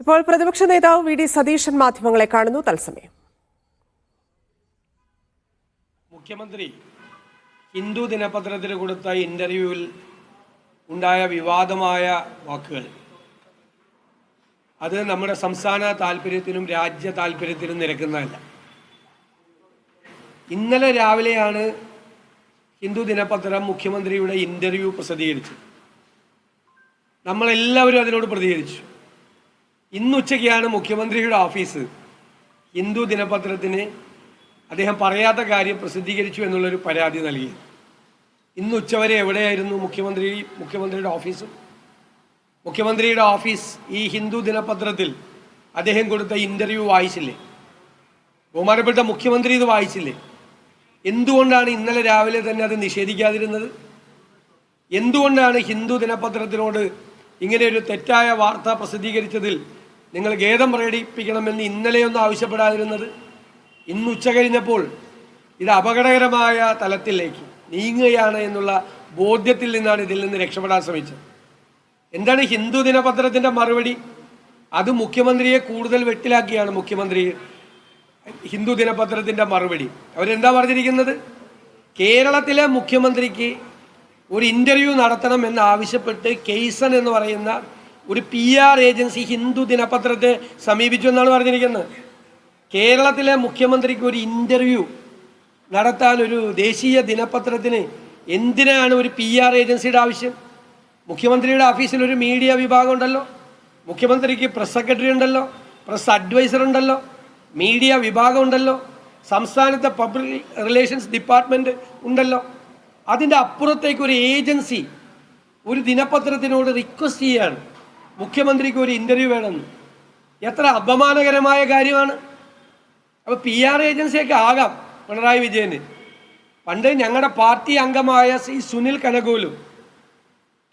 ഇപ്പോൾ പ്രതിപക്ഷ നേതാവ് വി ഡി സതീശൻ മാധ്യമങ്ങളെ കാണുന്നു. തത്സമയം മുഖ്യമന്ത്രി ഹിന്ദു ദിനപത്രത്തിന് കൊടുത്ത ഇന്റർവ്യൂവിൽ ഉണ്ടായ വിവാദമായ വാക്കുകൾ അത് നമ്മുടെ സംസ്ഥാന താല്പര്യത്തിനും രാജ്യ താല്പര്യത്തിനും നിരക്കുന്നതല്ല. ഇന്നലെ രാവിലെയാണ് ഹിന്ദു ദിനപത്രം മുഖ്യമന്ത്രിയുടെ ഇന്റർവ്യൂ പ്രസിദ്ധീകരിച്ചത്. നമ്മളെല്ലാവരും അതിനോട് പ്രതികരിച്ചു. ഇന്നുച്ചയ്ക്കാണ് മുഖ്യമന്ത്രിയുടെ ഓഫീസ് ഹിന്ദു ദിനപത്രത്തിന് അദ്ദേഹം പറയാത്ത കാര്യം പ്രസിദ്ധീകരിച്ചു എന്നുള്ളൊരു പരാതി നൽകിയത്. ഇന്ന് ഉച്ചവരെ എവിടെയായിരുന്നു മുഖ്യമന്ത്രിയുടെ ഓഫീസും? മുഖ്യമന്ത്രിയുടെ ഓഫീസ് ഈ ഹിന്ദു ദിനപത്രത്തിൽ അദ്ദേഹം കൊടുത്ത ഇന്റർവ്യൂ വായിച്ചില്ലേ? ബഹുമാനപ്പെട്ട മുഖ്യമന്ത്രി ഇത് വായിച്ചില്ലേ? എന്തുകൊണ്ടാണ് ഇന്നലെ രാവിലെ തന്നെ അത് നിഷേധിക്കാതിരുന്നത്? എന്തുകൊണ്ടാണ് ഹിന്ദു ദിനപത്രത്തിനോട് ഇങ്ങനെ ഒരു തെറ്റായ വാർത്ത പ്രസിദ്ധീകരിച്ചതിൽ നിങ്ങൾ ഖേദം പ്രകടിപ്പിക്കണമെന്ന് ഇന്നലെയൊന്നും ആവശ്യപ്പെടാതിരുന്നത്? ഇന്ന് ഉച്ച കഴിഞ്ഞപ്പോൾ ഇത് അപകടകരമായ തലത്തിലേക്ക് നീങ്ങുകയാണ് എന്നുള്ള ബോധ്യത്തിൽ നിന്നാണ് ഇതിൽ നിന്ന് രക്ഷപ്പെടാൻ ശ്രമിച്ചത്. എന്താണ് ഹിന്ദു ദിനപത്രത്തിൻ്റെ മറുപടി? അത് മുഖ്യമന്ത്രിയെ കൂടുതൽ വെട്ടിലാക്കിയാണ് മുഖ്യമന്ത്രി ഹിന്ദു ദിനപത്രത്തിൻ്റെ മറുപടി. അവരെന്താ പറഞ്ഞിരിക്കുന്നത്? കേരളത്തിലെ മുഖ്യമന്ത്രിക്ക് ഒരു ഇൻ്റർവ്യൂ നടത്തണം എന്നാവശ്യപ്പെട്ട് കെയ്സൺ എന്ന് പറയുന്ന ഒരു PR ഏജൻസി ഹിന്ദു ദിനപത്രത്തെ സമീപിച്ചു എന്നാണ് പറഞ്ഞിരിക്കുന്നത്. കേരളത്തിലെ മുഖ്യമന്ത്രിക്ക് ഒരു ഇൻ്റർവ്യൂ നടത്താൻ ഒരു ദേശീയ ദിനപത്രത്തിന് എന്തിനാണ് ഒരു PR ഏജൻസിയുടെ ആവശ്യം? മുഖ്യമന്ത്രിയുടെ ഓഫീസിൽ ഒരു മീഡിയ വിഭാഗം ഉണ്ടല്ലോ, മുഖ്യമന്ത്രിക്ക് പ്രസ് സെക്രട്ടറി ഉണ്ടല്ലോ, പ്രസ് അഡ്വൈസർ ഉണ്ടല്ലോ, മീഡിയ വിഭാഗം ഉണ്ടല്ലോ, സംസ്ഥാനത്തെ പബ്ലിക് റിലേഷൻസ് ഡിപ്പാർട്ട്മെൻറ്റ് ഉണ്ടല്ലോ. അതിൻ്റെ അപ്പുറത്തേക്ക് ഒരു ഏജൻസി ഒരു ദിനപത്രത്തിനോട് റിക്വസ്റ്റ് ചെയ്യാണ് മുഖ്യമന്ത്രിക്ക് ഒരു ഇൻ്റർവ്യൂ വേണമെന്ന്. എത്ര അപമാനകരമായ കാര്യമാണ്. അപ്പോൾ PR ഏജൻസിയൊക്കെ ആകാം പിണറായി വിജയന്. പണ്ട് ഞങ്ങളുടെ പാർട്ടി അംഗമായ സുനിൽ കനകോലു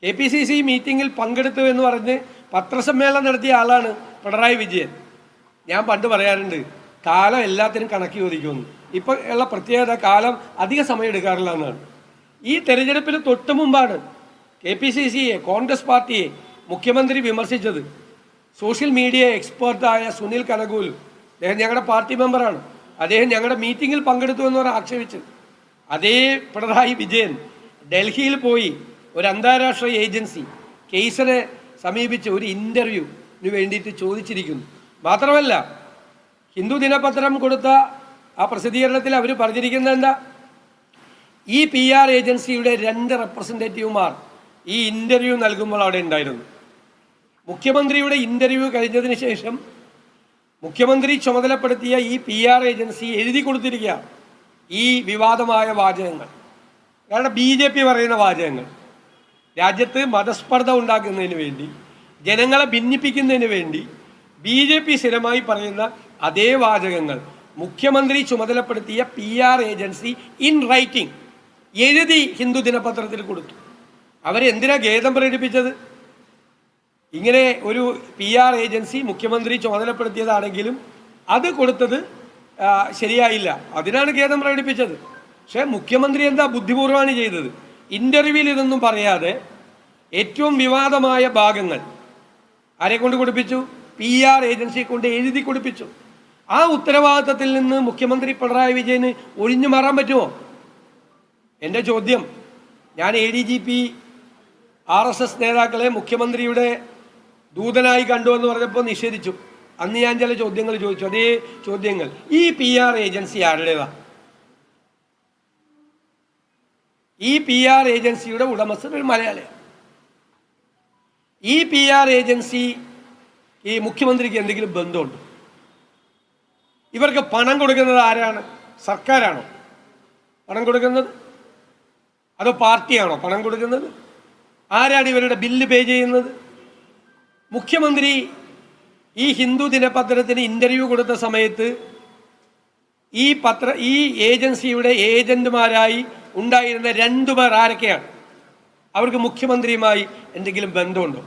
KPCC മീറ്റിങ്ങിൽ പങ്കെടുത്തു എന്ന് പറഞ്ഞ് പത്രസമ്മേളനം നടത്തിയ ആളാണ് പിണറായി വിജയൻ. ഞാൻ പണ്ട് പറയാറുണ്ട്, കാലം എല്ലാത്തിനും കണക്ക് ചോദിക്കുമെന്ന്. ഇപ്പോൾ ഉള്ള പ്രത്യേകത കാലം അധിക സമയം എടുക്കാറില്ല എന്നാണ്. ഈ തെരഞ്ഞെടുപ്പിന് തൊട്ട് മുമ്പാണ് KPCCയെ, കോൺഗ്രസ് പാർട്ടിയെ മുഖ്യമന്ത്രി വിമർശിച്ചത്. സോഷ്യൽ മീഡിയ എക്സ്പേർട്ടായ സുനിൽ കനകോലു, അദ്ദേഹം ഞങ്ങളുടെ പാർട്ടി മെമ്പറാണ്, അദ്ദേഹം ഞങ്ങളുടെ മീറ്റിങ്ങിൽ പങ്കെടുത്തു എന്ന് പറഞ്ഞ് ആക്ഷേപിച്ചത്. അതേ പിണറായി വിജയൻ ഡൽഹിയിൽ പോയി ഒരു അന്താരാഷ്ട്ര ഏജൻസി കേസിനെ സമീപിച്ച് ഒരു ഇൻ്റർവ്യൂവിന് വേണ്ടിയിട്ട് ചോദിച്ചിരിക്കുന്നു. മാത്രമല്ല, ഹിന്ദു ദിനപത്രം കൊടുത്ത ആ പ്രസിദ്ധീകരണത്തിൽ അവർ പറഞ്ഞിരിക്കുന്നത് എന്താ? ഈ PR ഏജൻസിയുടെ 2 റെപ്രസെൻറ്റേറ്റീവുമാർ ഈ ഇൻ്റർവ്യൂ നൽകുമ്പോൾ അവിടെ ഉണ്ടായിരുന്നു. മുഖ്യമന്ത്രിയുടെ ഇൻ്റർവ്യൂ കഴിഞ്ഞതിന് ശേഷം മുഖ്യമന്ത്രി ചുമതലപ്പെടുത്തിയ ഈ PR ഏജൻസി എഴുതി കൊടുത്തിരിക്കുക ഈ വിവാദമായ വാചകങ്ങൾ. കാരണം BJP പറയുന്ന വാചകങ്ങൾ, രാജ്യത്ത് മതസ്പർദ്ധ ഉണ്ടാക്കുന്നതിന് വേണ്ടി, ജനങ്ങളെ ഭിന്നിപ്പിക്കുന്നതിന് വേണ്ടി BJP സ്ഥിരമായി പറയുന്ന അതേ വാചകങ്ങൾ മുഖ്യമന്ത്രി ചുമതലപ്പെടുത്തിയ PR ഏജൻസി ഇൻ റൈറ്റിംഗ് എഴുതി ഹിന്ദു ദിനപത്രത്തിൽ കൊടുത്തു. അവരെന്തിനാ ഖേദം പ്രകടിപ്പിച്ചത്? ഇങ്ങനെ ഒരു PR ഏജൻസി മുഖ്യമന്ത്രി ചുമതലപ്പെടുത്തിയതാണെങ്കിലും അത് കൊടുത്തത് ശരിയായില്ല, അതിനാണ് ഖേദം പ്രകടിപ്പിച്ചത്. പക്ഷേ മുഖ്യമന്ത്രി എന്താ ബുദ്ധിപൂർവ്വമാണ് ചെയ്തത്? ഇൻ്റർവ്യൂവിൽ ഇതൊന്നും പറയാതെ ഏറ്റവും വിവാദമായ ഭാഗങ്ങൾ ആരെ കൊണ്ട് കൊടുപ്പിച്ചു? PR ഏജൻസിയെ കൊണ്ട് എഴുതി കൊടുപ്പിച്ചു. ആ ഉത്തരവാദിത്തത്തിൽ നിന്ന് മുഖ്യമന്ത്രി പിണറായി വിജയന് ഒഴിഞ്ഞു മാറാൻ പറ്റുമോ? എൻ്റെ ചോദ്യം, ഞാൻ ADGP RSS നേതാക്കളെ മുഖ്യമന്ത്രിയുടെ ദൂതനായി കണ്ടു എന്ന് പറഞ്ഞപ്പോൾ നിഷേധിച്ചു. അന്ന് ഞാൻ ചില ചോദ്യങ്ങൾ ചോദിച്ചു, അതേ ചോദ്യങ്ങൾ. ഈ PR ഏജൻസി ആരുടേതാ? ഈ PR ഏജൻസിയുടെ ഉടമസ്ഥൻ ഒരു മലയാളിയാണ്. ഈ PR ഏജൻസി ഈ മുഖ്യമന്ത്രിക്ക് എന്തെങ്കിലും ബന്ധമുണ്ടോ? ഇവർക്ക് പണം കൊടുക്കുന്നത് ആരാണ്? സർക്കാരാണോ പണം കൊടുക്കുന്നത്? അതോ പാർട്ടിയാണോ പണം കൊടുക്കുന്നത്? ആരാണ് ഇവരുടെ ബില്ല് പേ ചെയ്യുന്നത്? മുഖ്യമന്ത്രി ഈ ഹിന്ദു ദിനപത്രത്തിന് ഇൻ്റർവ്യൂ കൊടുത്ത സമയത്ത് ഈ ഏജൻസിയുടെ ഏജന്റുമാരായി ഉണ്ടായിരുന്ന 2 പേർ ആരൊക്കെയാണ്? അവർക്ക് മുഖ്യമന്ത്രിയുമായി എന്തെങ്കിലും ബന്ധമുണ്ടോ?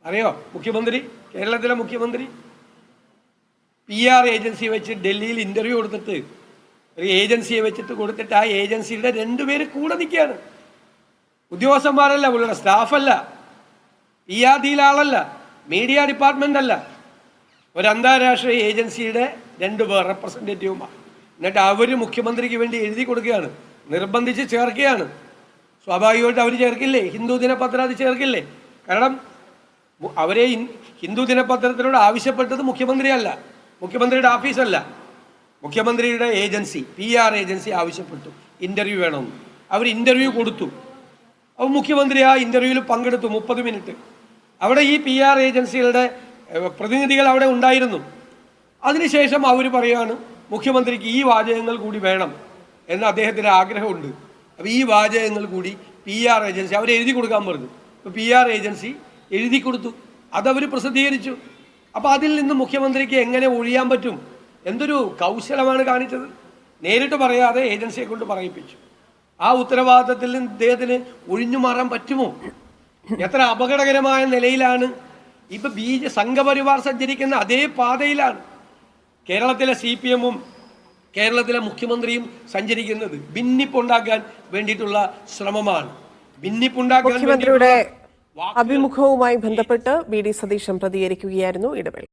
അറിയോ? മുഖ്യമന്ത്രി, കേരളത്തിലെ മുഖ്യമന്ത്രി PR ഏജൻസി വെച്ച് ഡൽഹിയിൽ ഇൻ്റർവ്യൂ കൊടുത്തിട്ട്, ഒരു ഏജൻസിയെ വെച്ചിട്ട് കൊടുത്തിട്ട് ആ ഏജൻസിയുടെ 2 പേര് കൂടെ നിൽക്കുകയാണ്. ഉദ്യോഗസ്ഥന്മാരല്ല, പുള്ളിയുടെ സ്റ്റാഫല്ല, PRDയിലെ ആളല്ല, മീഡിയ ഡിപ്പാർട്ട്മെന്റ് അല്ല, ഒരു അന്താരാഷ്ട്ര ഏജൻസിയുടെ 2 പേർ റെപ്രസെൻറ്റേറ്റീവുമാണ്. എന്നിട്ട് അവർ മുഖ്യമന്ത്രിക്ക് വേണ്ടി എഴുതി കൊടുക്കുകയാണ്, നിർബന്ധിച്ച് ചേർക്കുകയാണ്. സ്വാഭാവികമായിട്ട് അവർ ചേർക്കില്ലേ? ഹിന്ദു ദിനപത്രം അത് ചേർക്കില്ലേ? കാരണം അവരെ ഹിന്ദു ദിനപത്രത്തിനോട് ആവശ്യപ്പെട്ടത് മുഖ്യമന്ത്രിയല്ല, മുഖ്യമന്ത്രിയുടെ ഓഫീസല്ല, മുഖ്യമന്ത്രിയുടെ ഏജൻസി PR ഏജൻസി ആവശ്യപ്പെട്ടു ഇൻ്റർവ്യൂ വേണമെന്ന്. അവർ ഇൻ്റർവ്യൂ കൊടുത്തു. അപ്പോൾ മുഖ്യമന്ത്രി ആ ഇൻ്റർവ്യൂവിൽ പങ്കെടുത്തു 30 മിനിറ്റ്. അവിടെ ഈ PR ഏജൻസികളുടെ പ്രതിനിധികൾ അവിടെ ഉണ്ടായിരുന്നു. അതിനുശേഷം അവർ പറയുകയാണ് മുഖ്യമന്ത്രിക്ക് ഈ വാചകങ്ങൾ കൂടി വേണം എന്ന് അദ്ദേഹത്തിന് ആഗ്രഹമുണ്ട്. അപ്പോൾ ഈ വാചകങ്ങൾ കൂടി PR ഏജൻസി അവർ എഴുതി കൊടുക്കാൻ പറഞ്ഞു. അപ്പോൾ PR ഏജൻസി എഴുതി കൊടുത്തു, അതവർ പ്രസിദ്ധീകരിച്ചു. അപ്പോൾ അതിൽ നിന്ന് മുഖ്യമന്ത്രിക്ക് എങ്ങനെ ഒഴിയാൻ പറ്റും? എന്തൊരു കൗശലമാണ് കാണിച്ചത്! നേരിട്ട് പറയാതെ ഏജൻസിയെ കൊണ്ട് പറയിപ്പിച്ചു. ആ ഉത്തരവാദിത്തത്തിൽ നിന്ന് ഇദ്ദേഹത്തിന് ഒഴിഞ്ഞു മാറാൻ പറ്റുമോ? എത്ര അപകടകരമായ നിലയിലാണ് ഇപ്പൊ സംഘപരിവാർ സഞ്ചരിക്കുന്ന അതേ പാതയിലാണ് കേരളത്തിലെ CPM-ഉം കേരളത്തിലെ മുഖ്യമന്ത്രിയും സഞ്ചരിക്കുന്നത്. ഭിന്നിപ്പുണ്ടാക്കാൻ വേണ്ടിയിട്ടുള്ള ശ്രമമാണ്. മുഖ്യമന്ത്രിയുടെ അഭിമുഖവുമായി ബന്ധപ്പെട്ട് VD സതീശൻ പ്രതികരിക്കുകയായിരുന്നു. ഇടവേള.